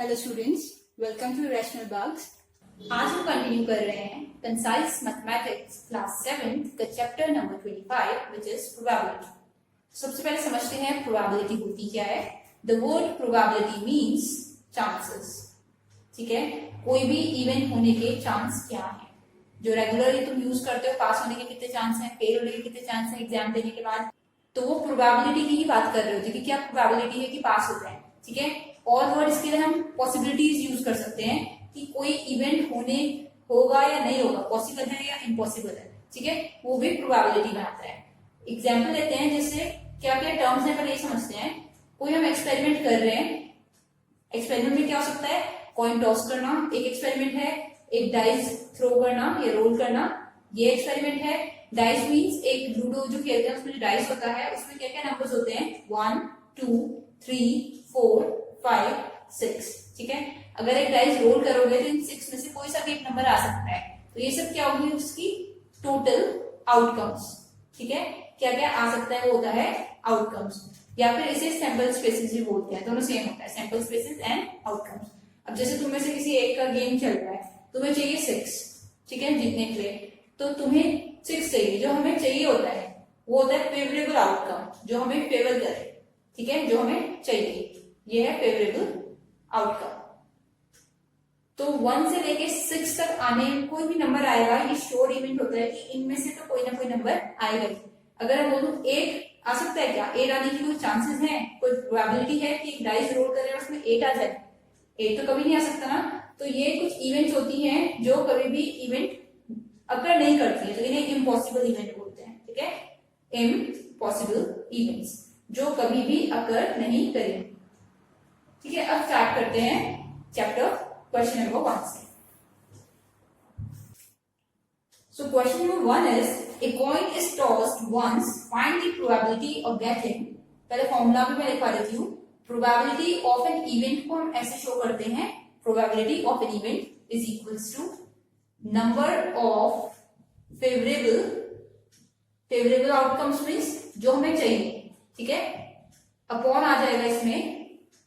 Hello students, welcome to rational bugs. आज हम continue कर रहे हैं कंसाइज मैथमेटिक्स क्लास 7 का chapter number 25 which is probability. सबसे पहले समझते हैं प्रोबेबिलिटी होती क्या है। The word probability means chances. ठीक है, कोई भी इवेंट होने के चांस क्या है जो रेगुलरली तुम यूज करते हो। पास होने के कितने चांस हैं, फेल होने के कितने चांस हैं एग्जाम देने के बाद, तो वो प्रोबेबिलिटी की ही बात कर रहे हो कि क्या प्रोबेबिलिटी है कि पास हो जाए। ठीक है, और वर्ड इसके लिए हम पॉसिबिलिटीज यूज कर सकते हैं कि कोई इवेंट होने होगा या नहीं होगा, पॉसिबल है या इम्पॉसिबल है। ठीक है, वो भी प्रोबेबिलिटी में आता है। एग्जाम्पल लेते हैं, जैसे क्या क्या टर्म्स है पहले ये समझते हैं। कोई हम एक्सपेरिमेंट कर रहे हैं, एक्सपेरिमेंट में क्या हो सकता है, कॉइन टॉस करना एक एक्सपेरिमेंट है, एक डाइस थ्रो करना या रोल करना ये एक्सपेरिमेंट है। डाइस मीन्स एक लूडो जो खेलते हैं उसमें जो डाइस होता है उसमें क्या क्या नंबर्स होते हैं, 1 2 3 4 5 6। ठीक है, अगर एक डाइस रोल करोगे तो इन 6 में से कोई सा भी एक नंबर आ सकता है। तो ये सब क्या होगी, उसकी टोटल आउटकम्स। ठीक है, क्या क्या आ सकता है वो होता है आउटकम्स, या फिर इसे सैंपल स्पेसेस भी बोलते हैं। दोनों सेम होता है, सैंपल स्पेसेस एंड आउटकम्स। अब जैसे तुम्हें से किसी एक का गेम चल रहा है, तुम्हें चाहिए 6, ठीक है, जीतने के लिए। तो तुम्हें 6 चाहिए, जो हमें चाहिए होता है वो होता है फेवरेबल आउटकम, जो हमें फेवर करे। ठीक है, जो हमें चाहिए ये है फेवरेबल आउटकम। तो 1 से लेके 6 तक आने कोई भी नंबर आएगा, ये श्योर इवेंट होता है कि इनमें से तो कोई ना कोई नंबर आएगा ही। अगर हम बोलूं 8 आ सकता है क्या, 8 आने की कोई चांसेस है, कोई प्रोबेबिलिटी है कि एक डाइस रोल करें और उसमें 8 आ जाए? 8 तो कभी नहीं आ सकता ना। तो ये कुछ इवेंट्स होती हैं जो कभी भी इवेंट अगर नहीं करती है, तो इन्हें इम्पॉसिबल इवेंट बोलते हैं। ठीक है, इम्पॉसिबल इवेंट्स जो कभी भी अकर नहीं करेंगे। ठीक है, अब स्टार्ट करते हैं चैप्टर क्वेश्चन नंबर 1 से। So question number 1 is a coin is tossed once, find the probability of getting. पहले फॉर्मूला भी मैं लिखवा देती हूँ। प्रोबेबिलिटी ऑफ एन इवेंट को हम ऐसे शो करते हैं, probability of an event is equals to number of favourable outcomes means जो हमें चाहिए। ठीक है, अपॉन आ जाएगा, इसमें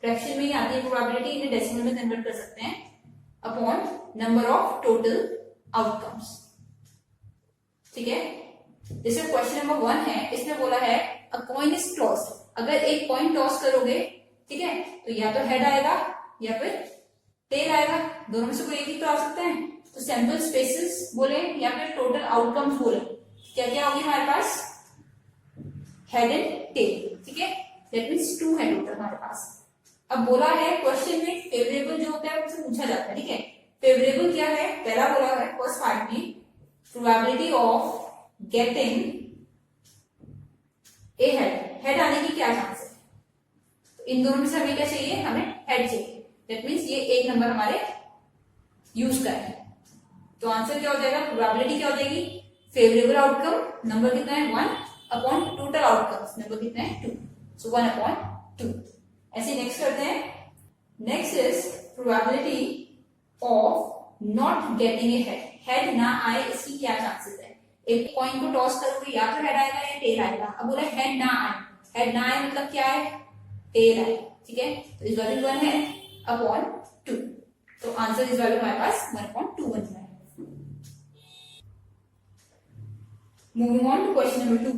फ्रैक्शन में ही आती है प्रोबेबिलिटी, इन्हें डेसिमल में कन्वर्ट कर सकते हैं, upon number of total outcomes. ठीक है, जैसे क्वेश्चन नंबर 1 है, इसमें बोला है अ कॉइन इज टॉस्ड। अगर एक कॉइन टॉस करोगे, ठीक है, तो या तो हेड आएगा या फिर टेल आएगा, दोनों में से कोई एक ही तो आ सकता है। तो सैंपल स्पेसेस बोले या फिर टोटल आउटकम्स बोले, क्या क्या होगी हमारे पास, हेड एंड टेल। ठीक है, दैट मींस 2 है टोटल हमारे पास। अब बोला है क्वेश्चन में फेवरेबल जो होता है उससे पूछा जाता है। ठीक है, फेवरेबल क्या है, पहला बोला है फर्स्ट पार्ट में probability of getting A head. Head आने की क्या चांस है, तो इन दोनों में से हमें क्या चाहिए, हमें हेड चाहिए। दैट मीन्स ये एक नंबर हमारे यूज का है। तो आंसर क्या हो जाएगा, प्रोबेबिलिटी क्या हो जाएगी, फेवरेबल आउटकम नंबर कितना है 1 अपॉन टोटल आउटकम्स नंबर कितना है 2, सो 1 अपॉन 2। ऐसे नेक्स्ट करते हैं। Next is probability of not getting a head. Head ना आए इसकी क्या चांसेस है। एक कॉइन को टॉस करोगे या तो हेड आएगा या टेल आएगा। अब बोला हेड ना आए, हेड ना आए मतलब क्या है, टेल आए। ठीक है, तो इस वैल्यू 1 है अपॉन 2, तो आंसर इस वैल्यू हमारे पास 1 अपॉन 2 बन रहा है। Moving on to question number 2,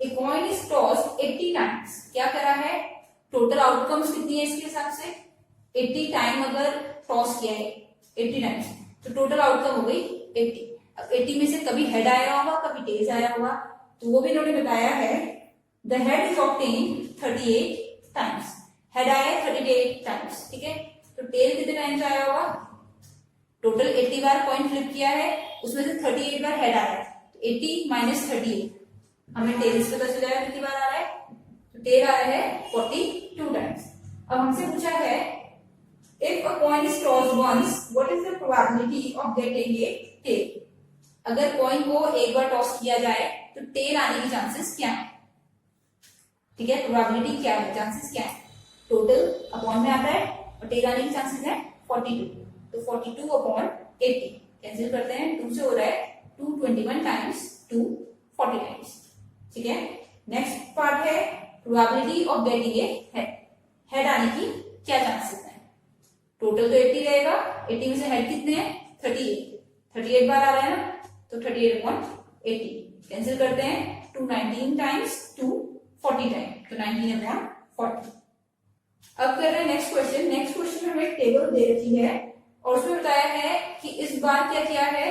a coin is tossed 80 times. क्या करा है, टोटल आउटकम्स कितनी है इसके हिसाब से, 80 टाइम अगर टॉस किया है 80 टाइम्स, तो टोटल आउटकम हो गई 80। अब 80 में से कभी हेड आया होगा कभी टेल्स आया होगा, तो वो भी इन्होंने बताया है the head is obtained 38 times. Head आया 38 टाइम्स। ठीक है, तो टेल कितने टाइम्स आया होगा, टोटल 80 बार कॉइन फ्लिप किया है, उसमें से 38 बार हेड आया है, तो 80 माइनस 38 हमें टेल्स पता चल जाएगा कितनी बार आ रहा है, तो टेल आ रहा है 42 टाइम्स। अब हमसे पूछा है if a coin is tossed once what is the probability of getting a tail. अगर कॉइन को एक बार टॉस किया जाए तो टेल आने की चांसेस क्या है। ठीक है, प्रोबेबिलिटी क्या है, चांसेस क्या है, टोटल अपॉन में आता है और टेल आने की चांसेस है 42, तो 42 अपॉन 80 कैंसिल करते हैं, 2 से हो रहा है 221 टाइम्स 2 40 टाइम्स। ठीक है, नेक्स्ट पार्ट है probability of getting A head. Head आने की क्या चांसेस है, टोटल तो 80 रहेगा, 80 में से हेड कितने हैं 38 बार आ रहा है ना, तो 38 अपॉन 80 कैंसिल करते हैं, 2 19 टाइम्स 2 40 टाइम, तो 19 अपॉन 40। अब कर रहे हैं नेक्स्ट क्वेश्चन। नेक्स्ट क्वेश्चन में हमें टेबल दे रखी है और उसमें बताया है कि इस बार क्या किया है,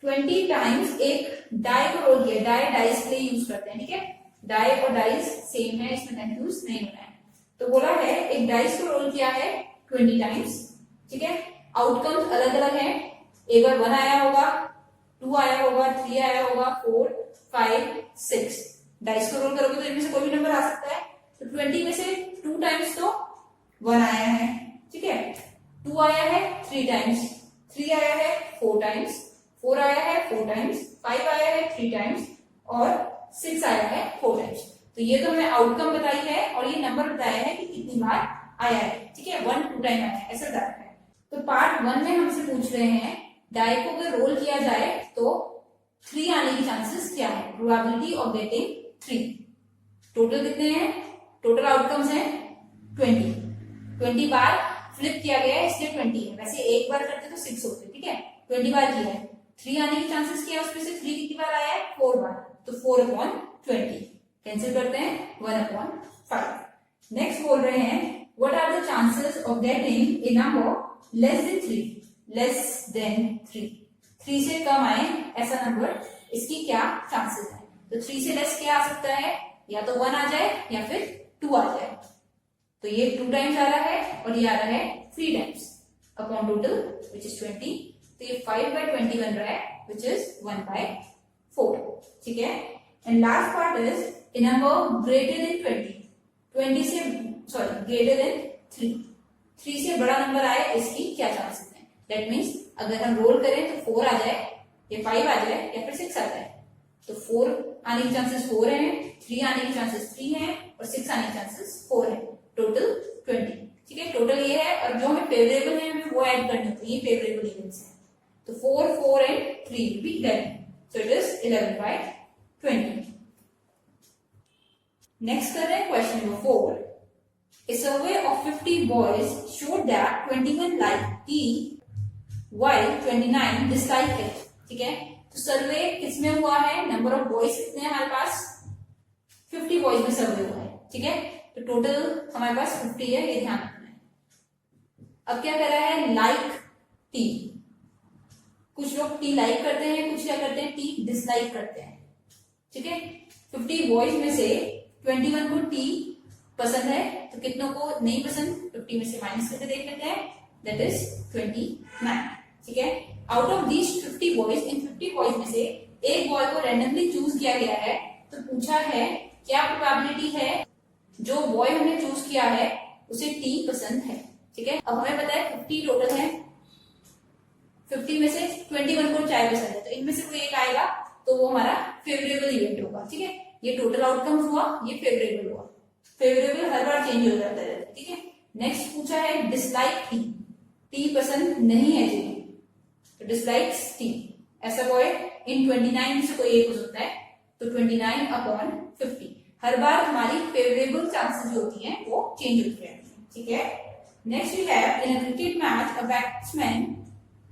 20 टाइम्स एक डाई को रोल किया, डाई डाइस के लिए यूज करते हैं, ठीक है, डाई और डाइस सेम है, इसमें नेम यूज नहीं होना है। तो बोला है एक डाइस को रोल किया है 20 टाइम्स, ठीक है, आउटकम्स अलग अलग हैं, एक बार 1 आया होगा, 2 आया होगा, 3 आया होगा, 4 5 6। डाइस को रोल करोगे तो इनमें से कोई भी नंबर आ सकता है, तो 20 में से 2 टाइम्स तो 1 आया है, ठीक है, 2 आया है 3 टाइम्स, 3 आया है 4 टाइम्स, 4 आया है 4 टाइम्स, 5 आया है 3 टाइम्स और 6 आया है 4 टाइम्स। तो ये तो हमें आउटकम बताई है और ये नंबर बताया है कि कितनी बार आया है, ठीक है, 1 2 टाइम आया है, ऐसा बताया है। तो पार्ट 1 में हमसे पूछ रहे हैं डाई को अगर रोल किया जाए तो 3 आने की चांसेस क्या है, प्रोबेबिलिटी ऑफ गेटिंग 3। टोटल कितने हैं, टोटल आउटकम्स हैं 20 बार फ्लिप किया गया है इसलिए 20 है, वैसे एक बार करते तो 6 होते, ठीक है, 20 बार किया है, 3 आने की चांसेस क्या है, उसमें से 3 कितनी बार आया है 4 बार, तो 4 अपॉन 20 कैंसिल करते हैं, 1 अपॉन 5। नेक्स्ट बोल रहे हैं what are the chances of getting a number less than 3 से कम आए ऐसा नंबर, इसकी क्या चांसेस है। तो 3 से लेस क्या आ सकता है, या तो 1 आ जाए या फिर 2 आ जाए, तो ये 2 टाइम्स आ रहा है और ये आ रहा है 3 times upon total which is 20, तो ये 5/20 बन रहा है विच इज 1/4, ठीक है। And last part is a number greater than 20 से ग्रेटर देन 3 से बड़ा नंबर आए इसकी क्या चांसेस है। दैट मीन्स अगर हम रोल करें तो 4 आ जाए या 5 आ जाए या फिर 6 आ जाए, तो 4 आने की चांसेस 4 है, 3 आने की चांसेस 3 है और 6 आने की चांसेस 4 है, टोटल 20, ठीक है, टोटल ये है। और जो हमें फेवरेबल है हमें वो ऐड करनी होती है, ये फेवरेबल इवेंट्स है, तो 4 4 and 3 will be 11, so it is 11/20। Next कर रहे हैं question number 4। A survey of 50 boys showed that 21 liked tea while 29 disliked it, ठीक है। तो सर्वे किसमें हुआ है, नंबर ऑफ बॉयज कितने हैं हमारे पास, 50 बॉयज में सर्वे हुआ है, ठीक है, तो टोटल हमारे पास 50 है, ये ध्यान रखना है। अब क्या कर रहा है, लाइक टी, कुछ लोग टी लाइक करते हैं, कुछ क्या करते हैं टी डिसलाइक करते हैं, ठीक है। 50 बॉयज में से 21 को टी पसंद है, तो कितनों को नहीं पसंद, 50 में से माइनस करके देख लेते हैं, दैट इज 29, ठीक है। Out of these 50 boys, in 50 boys में से एक बॉय को रैंडमली चूज किया गया है, तो पूछा है क्या प्रोबेबिलिटी है जो बॉय हमने चूज किया है उसे टी पसंद है, ठीक है। अब हमें पता है 50 टोटल है, 50 में से 21 को चाय पसंद है, तो इनमें से कोई एक आएगा तो वो हमारा फेवरेबल इवेंट होगा, ठीक है। ये टोटल आउटकम्स हुआ, ये फेवरेबल हुआ, फेवरेबल हर बार चेंज हो जाता है, ठीक है। नेक्स्ट पूछा है डिसलाइक टी पसंद नहीं है जिन्हें, तो डिसलाइक्स टी, ऐसा बॉय इन 29 में से कोई एक हो सकता है, तो 29/50, हर बार हमारी फेवरेबल चांसेस जो होती हैं वो चेंज होती है, ठीक है। Next we have in a cricket match a batsman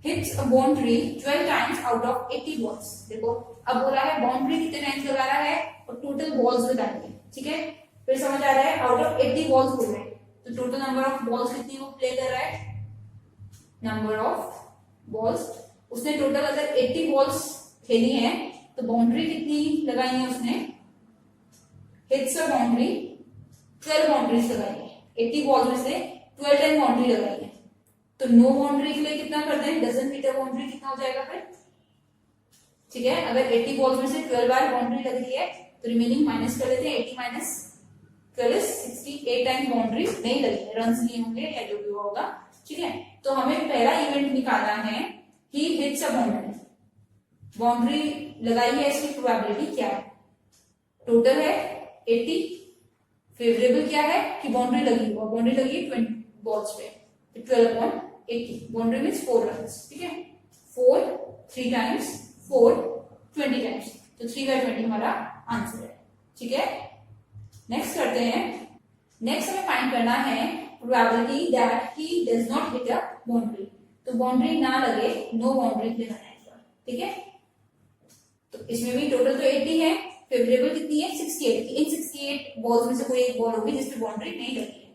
hits a boundary 12 times out of 80 balls. देखो अब बोला है बाउंड्री कितने टाइम्स लगा रहा है और टोटल बॉल्स बताएंगे, ठीक है। फिर समझ आ रहा है आउट ऑफ 80 बॉल्स बोल रहे हैं, तो टोटल नंबर ऑफ बॉल्स कितनी वो प्ले कर रहा है, नंबर ऑफ बॉल्स, उसने टोटल अगर 80 बॉल्स खेली है तो बाउंड्री कितनी लगाई है उसने, हिट्स अ बाउंड्री 12 बाउंड्रीज लगाई है, 80 बॉल्स में से 12 टाइम बाउंड्री लगाई है, तो नो बाउंड्री के लिए कितना कर दें, डजन मीटर बाउंड्री कितना हो जाएगा फिर, ठीक है। अगर 80 बॉल्स में से 12 बार बाउंड्री लग रही है तो रिमेनिंग माइनस कर लेते हैं, 80 माइनस 12 इज 68 टाइम बाउंड्री नहीं लगी है, रन्स नहीं होंगे या जो भी होगा, ठीक है। तो हमें पहला इवेंट निकालना है, he hits a boundary, boundary लगाई है इसकी प्रोबेबिलिटी क्या है, टोटल है 80, फेवरेबल क्या है कि बाउंड्री लगी हुआ, बाउंड्री लगी 20 बॉल्स पे, 12/80, बाउंड्री मीन्स 4 रन्स, ठीक है, 4 3 टाइम्स 4 20 टाइम्स, तो 3/20 हमारा आंसर है, ठीक है। नेक्स्ट करते हैं, नेक्स्ट हमें फाइंड करना है probability that he does not hit a boundary, तो बाउंड्री ना लगे, नो बाउंड्री लगाना है, ठीक है। तो इसमें भी टोटल तो 80 है, फेवरेबल कितनी है 68 की। इन 68 बॉल्स में से कोई एक बॉल होगी जिसपे बाउंड्री नहीं लगी है,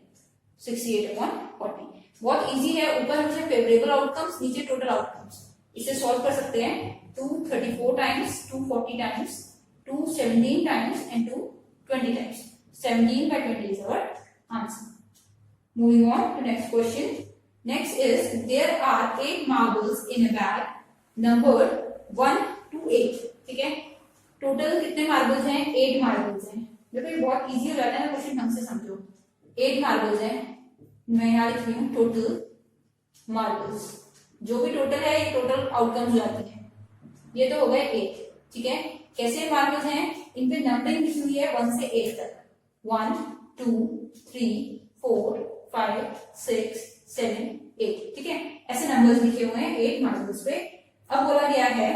68/40। बहुत इजी है, ऊपर हमसे फेवरेबल आउटकम्स, नीचे टोटल आउटकम्स। इसे सॉल्व कर सकते हैं, 234 times, 240 times, 217 times and 220 times. 17/20 is our answer. Moving on to next question. Next is there are 8 marbles in a bag numbered 1 to 8, ठीक है। टोटल कितने मार्बल्स हैं? 8 मार्बल्स हैं। देखो ये बहुत इजी हो जाता है ना, क्वेश्चन ढंग से समझो। 8 मार्बल्स हैं, मैं यहाँ लिख रही हूँ टोटल मार्बल्स। जो भी टोटल है ये टोटल आउटकम्स हो जाती है। ये तो हो गए 8, ठीक है। कैसे मार्बल्स हैं? इन पे नंबरिंग लिखी हुई है 1 से 8 तक, 1 2 3 4 5 6 7 8, ठीक है। ऐसे नंबर्स लिखे हुए हैं 8 मार्बल्स पे। अब बोला गया है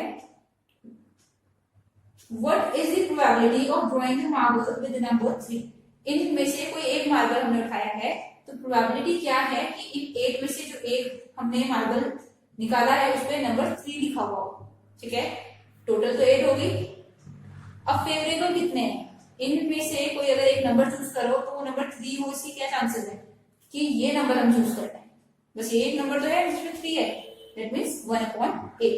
what is the probability of drawing the marble with the number 3। इनमें से कोई एक मार्बल हमने उठाया है, तो प्रोबेबिलिटी क्या है कि इन 8 में से जो एक हमने मार्बल निकाला है उस पे नंबर 3 लिखा हुआ हो, ठीक है। टोटल तो 8 होगी। अब फेवरेबल कितने हैं? इनमें से कोई अगर एक नंबर चूज करो तो वो नंबर 3 हो, इसकी क्या चांसेस है कि ये नंबर हम चूज करते हैं? बस ये एक नंबर तो है जिसमें 3 है, दैट मींस 1/8।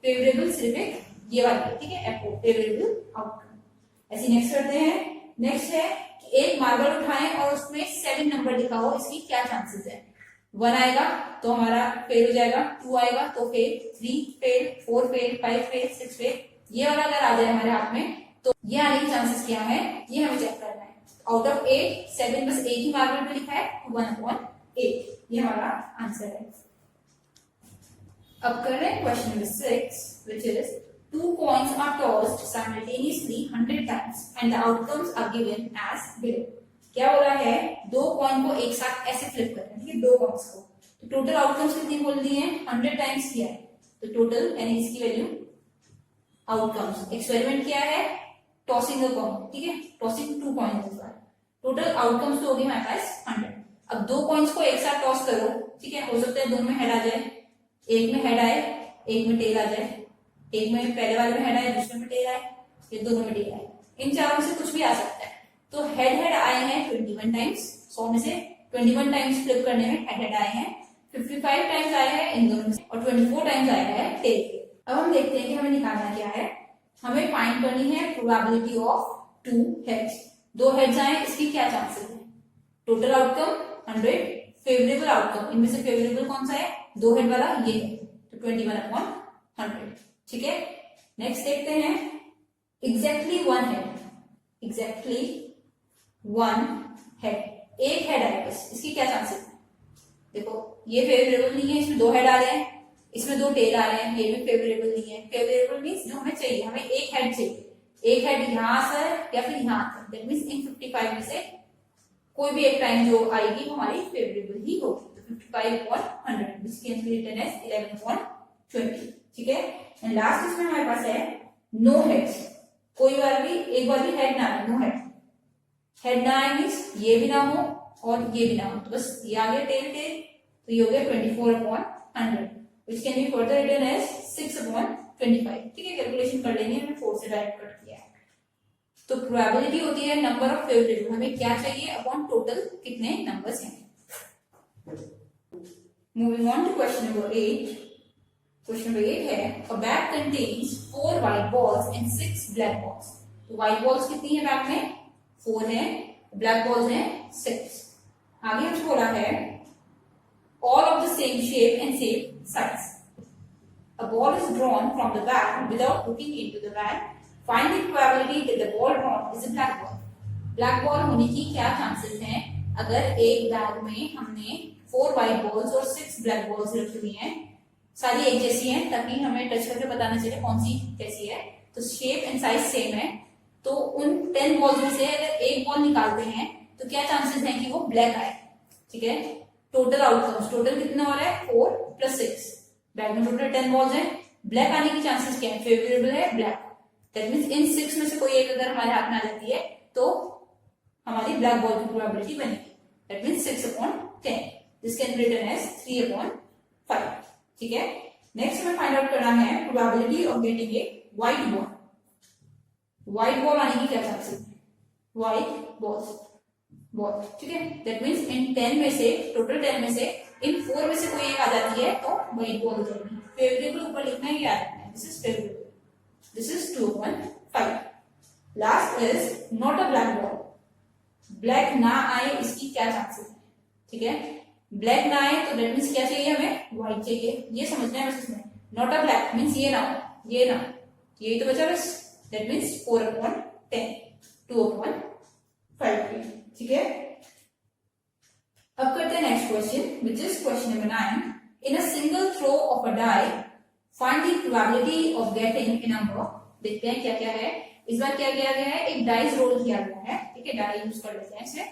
फेवरेबल सिर्फ एक ये वाला है, ठीक है, एफओ फेवरेबल आउटकम। ऐसे नेक्स्ट करते हैं। नेक्स्ट है कि एक मार्बल उठाएं और उसमें 7 नंबर लिखा हो, इसकी क्या चांसेस है? 1 आएगा तो हमारा फेल हो जाएगा, 2 आएगा तो fail, 3 fail, 4 fail, 5 fail, 6 fail. ये वाला अगर आ जाए हमारे हाथ में तो ये आने के चांसेस क्या है, ये हमें चेक करना है। आउट ऑफ 8 7 बस एक ही मार्बल पे लिखा है, 1/8, ये हमारा आंसर है। अब कर रहे हैं question number 6 which is 2 coins are tossed simultaneously 100 times and the outcomes are given as below। क्या हो रहा है? 2 कॉइन को एक साथ ऐसे फ्लिप करना है, ठीक है, 2 कॉइन्स को। तो टोटल आउटकम्स कितनी बोल दी है? 100 टाइम्स किया है, तो टोटल यानी इसकी वैल्यू आउटकम्स। एक्सपेरिमेंट क्या है? टॉसिंग अ कॉइन, ठीक है, टॉसिंग 2 कॉइन्स इस बार। टोटल आउटकम्स तो होगी हमारे पास 100। अब 2 कॉइन्स को एक साथ टॉस करो, ठीक है, हो सकता है दोनों में हेड आ जाए, एक में हेड आए, एक में टेल आ जाए, एक में पहले वाले में हेड आए, दूसरे में टेल आए, ये दोनों में टेल आए। इन चारों में से कुछ भी आ सकता है। तो हेड हेड आए हैं 21 टाइम्स, 100 में से 21 टाइम्स फ्लिप करने में हेड हेड आए हैं, 55 टाइम्स आए हैं इन दोनों में से, और 24 टाइम्स आया है टेल। अब हम देखते हैं कि हमें निकालना क्या है। हमें फाइंड करनी है प्रोबेबिलिटी ऑफ 2 हेड्स। 2 हेड्स आए, इसकी क्या चांसेस है? टोटल आउटकम 100, फेवरेबल आउटकम, इनमें से फेवरेबल कौन सा है? 2 हेड वाला ये है, तो 21/100, ठीक है। नेक्स्ट देखते हैं एग्जैक्टली 1 हेड, एग्जैक्टली 1 हेड, एक हेड आए बस, इसकी क्या चांसेस है? देखो ये फेवरेबल नहीं है, इसमें 2 हेड आ रहे हैं, इसमें 2 टेल आ रहे हैं, ये भी फेवरेबल नहीं है। फेवरेबल मींस जो हमें चाहिए, हमें एक हेड चाहिए, एक हेड यहाँ से या फिर यहाँ से, दैट मींस इन 55 में से कोई भी एक टाइम जो आएगी वो हमारी फेवरेबल ही होगी। 55/100 which can be written as 11/20, ठीक है। एंड लास्ट इसमें हमारे पास है नो हेड्स, कोई बार भी एक बार भी हेड ना आए, नो हेड, हेड ना आए मींस ये भी ना हो और ये भी ना हो, तो बस ये आ गया टेल टेल, तो ये हो गया 24/100 which can be further written as 6/25, ठीक है। कैलकुलेशन कर लेंगे, हमने 4 से डायरेक्ट कट किया है। तो प्रोबेबिलिटी होती है नंबर ऑफ फेवरेबल, हमें क्या चाहिए अपॉन टोटल कितने नंबर्स हैं। Moving on to question number 8. Question number 8 है a bag contains 4 white balls and 6 black balls। तो white balls कितनी है बैग में? 4 है, black balls हैं 6। आगे हमसे बोला है all of the same shape and same size। A ball is drawn from the bag without looking into the bag। Find the probability that the ball drawn is a black ball। black ball होने की क्या chances हैं अगर एक bag में हमने 4 white balls और 6 black balls रखी हुई हैं, सारी एक जैसी हैं, ताकि हमें टच करके बताना चाहिए कौन सी कैसी है। तो शेप एंड साइज सेम है, तो उन 10 बॉल्स में से अगर एक बॉल निकालते हैं तो क्या चांसेस हैं कि वो ब्लैक आए, ठीक है। टोटल आउटकम्स, टोटल कितना हो रहा है? 4 + 6, बैग में टोटल 10 बॉल्स हैं, ब्लैक आने की चांसेस क्या है? फेवरेबल है ब्लैक, दैट मींस इन 6 में से कोई एक अगर हमारे हाथ में आ जाती है तो हमारी ब्लैक बॉल की प्रोबेबिलिटी बनेगी। That means 6/10. This can be written as 3/5. ठीक है, नेक्स्ट हमें फाइंड आउट करना है probability of getting a white ball. White ball आने की क्या चांसेस है? White ball. ठीक है, दैट मीन्स इन 10 में से, टोटल 10 में से इन 4 में से कोई एक आ जाती है तो व्हाइट बॉल हो जाएगी. फेवरेबल ऊपर लिखना है, याद रखना है. This is favourable. This is 2/5. Last is not a black ball. Black ना आए इसकी क्या चांसेस है? ठीक है, ब्लैक ना आए तो दैट मीन्स क्या चाहिए हमें? व्हाइट चाहिए. ये समझना है बस इसमें. नॉट अ ब्लैक मीन्स ये ना हो, ये ना, यही तो बचा बस. That means 4/10, 2/5. ठीक है, अब करते हैं next question which is question number 9. In a single throw of a die find the probability of getting a number. देखते हैं क्या क्या है. इस बार क्या किया गया है? एक डाइस रोल किया गया है. ठीक है, डाई यूज कर लेते हैं इसे.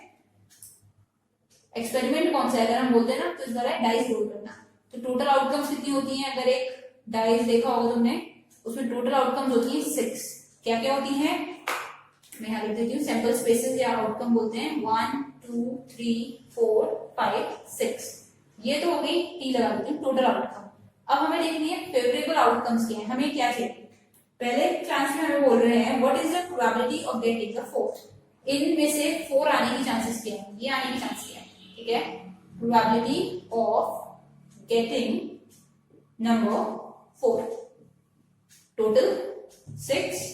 एक्सपेरिमेंट कौन सा है? अगर हम बोलते हैं ना तो इस बार है डाइस रोल करना. तो टोटल आउटकम्स कितनी होती हैं? अगर एक डाइस देखा होगा तुमने, उसमें टोटल आउटकम्स होती है 6. क्या क्या होती है? मैं यहाँ लिख देती हूँ. सैंपल स्पेसेस या आउटकम बोलते हैं 1 2 3 4 5 6. ये तो हो गई, टी लगा देती हूँ, टोटल आउटकम. अब हमें देखनी है फेवरेबल आउटकम्स क्या है. हमें क्या चाहिए? पहले चांस में हमें बोल रहे हैं what is the probability of getting the 4. इनमें से 4 आने की चांसेस क्या है? ये आने की चांस क्या है? ठीक है, probability of getting number 4. Total 6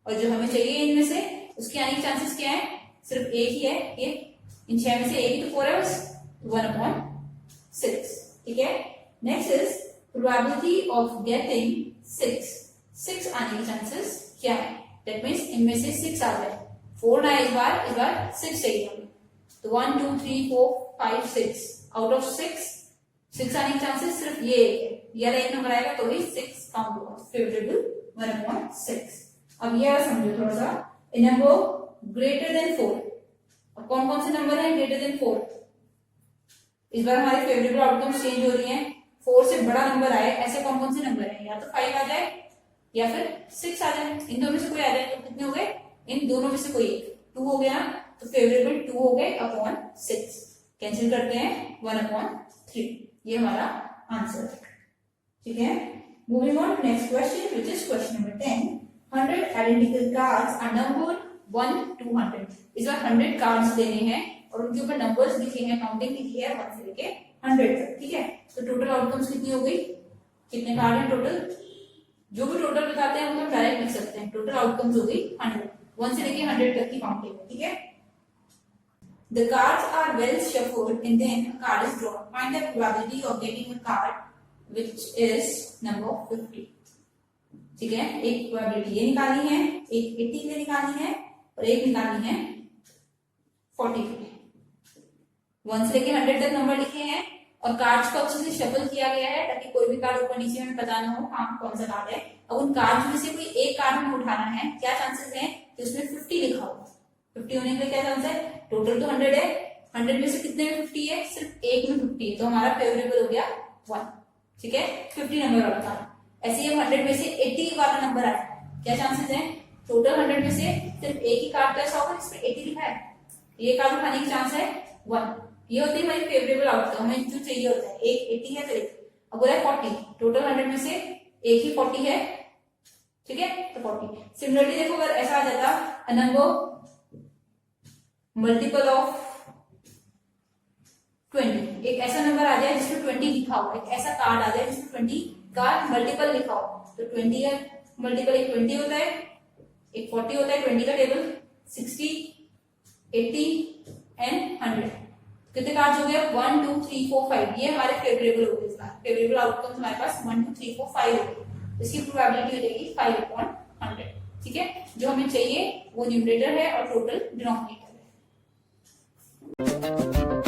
और जो हमें चाहिए इनमें से उसके आने की चांसेस क्या है? सिर्फ एक ही है. ये इन 6 में से एक ही तो 4 है बस. 1/6. ठीक है, next is probability of getting 6. 6 आने की चांसेस क्या है? दैट मीन्स इनमें से 6 आ जाए. 4 ना इस बार 6 चाहिए हमें. तो 1 2 3 4 5 6 आउट ऑफ 6 आने की चांसेस सिर्फ ये वाला एक नंबर आएगा तो ही 6 काउंट होगा. फेवरेबल 1/6. अब ये समझो थोड़ा सा. ए नंबर ग्रेटर देन 4. अब कौन कौन से नंबर है ग्रेटर देन 4? इस बार हमारे फेवरेबल आउटकम्स चेंज हो रही हैं. 4 से बड़ा नंबर आए ऐसे कौन कौन से नंबर है? या तो 5 आ जाए या फिर 6 आ जाए. इन दोनों में से कोई आ जाए. तो कितने हो गए? इन दोनों में से कोई एक. 2 हो गया तो फेवरेबल 2 हो गए अपॉन 6. कैंसिल करते हैं 1/3. ये हमारा आंसर है. ठीक है, moving on to next question which is question number 10. 100 identical cards are numbered 1 to 100. इस बार 100 कार्ड्स देने हैं और उनके ऊपर नंबर्स लिखे हैं, काउंटिंग लिखी है 1 से लेके 100 तक. ठीक है, तो टोटल आउटकम्स कितनी हो गई? कितने कार्ड हैं टोटल? जो भी टोटल बताते हैं हम डायरेक्ट लिख सकते हैं. टोटल आउटकम्स हो गई 100. 1 से लेके 100 तक की काउंटिंग है. ठीक है, the cards are well shuffled and then a card is drawn. Find the probability of getting a card which is number 50. ठीक है, एक प्रोबेबिलिटी ये निकालनी है, एक 80 के लिए निकालनी है और एक निकालनी है 40 के लिए. 1 से लेके 100 तक नंबर लिखे हैं और कार्ड्स को अच्छे से शफल किया गया है ताकि कोई भी कार्ड ऊपर नीचे हमें पता ना हो हाँ कौन सा कार्ड है. अब उन कार्ड्स में से कोई एक कार्ड हमें उठाना है. क्या चांसेस हैं कि उसमें 50 लिखा हो? 50 होने के लिए क्या चांस है? टोटल तो 100 है. 100 में से कितने में 50 है? सिर्फ एक में 50 है. तो हमारा फेवरेबल हो गया 1. ठीक है, 50 नंबर वाला कार्ड. ऐसे ही 100 में से 80 वाला नंबर आया. क्या चांसेस है? टोटल 100 में से सिर्फ एक ही कार्ड ऐसा होगा जिसमें 80 लिखा है. ये कार्ड उठाने की चांस है 1. ये होती है हमारी फेवरेबल आउटकम. हमें जो चाहिए होता है एक 80 है तो एक. अब बोला है 40. टोटल 100 में से एक ही 40 है. ठीक है, तो 40. सिमिलरली देखो अगर ऐसा आ जाता अ नंबर मल्टीपल ऑफ 20. एक ऐसा नंबर आ जाए जिसमें 20 लिखा हो. एक ऐसा कार्ड आ जाए जिसमें 20 का मल्टीपल लिखा हो. तो 20 का मल्टीपल एक 20 होता है, एक 40 होता है. 20 का टेबल 60 80 एंड 100. कितने कार्ड्स हो गए? 1 2 3 4 5. ये हमारे फेवरेबल हो गए. फेवरेबल आउटकम्स हमारे पास 1 2 3 4 5 हो गए. इसकी प्रोबेबिलिटी हो जाएगी 5/100. ठीक है, जो हमें चाहिए वो न्यूमरेटर है और टोटल डिनोमिनेटर है.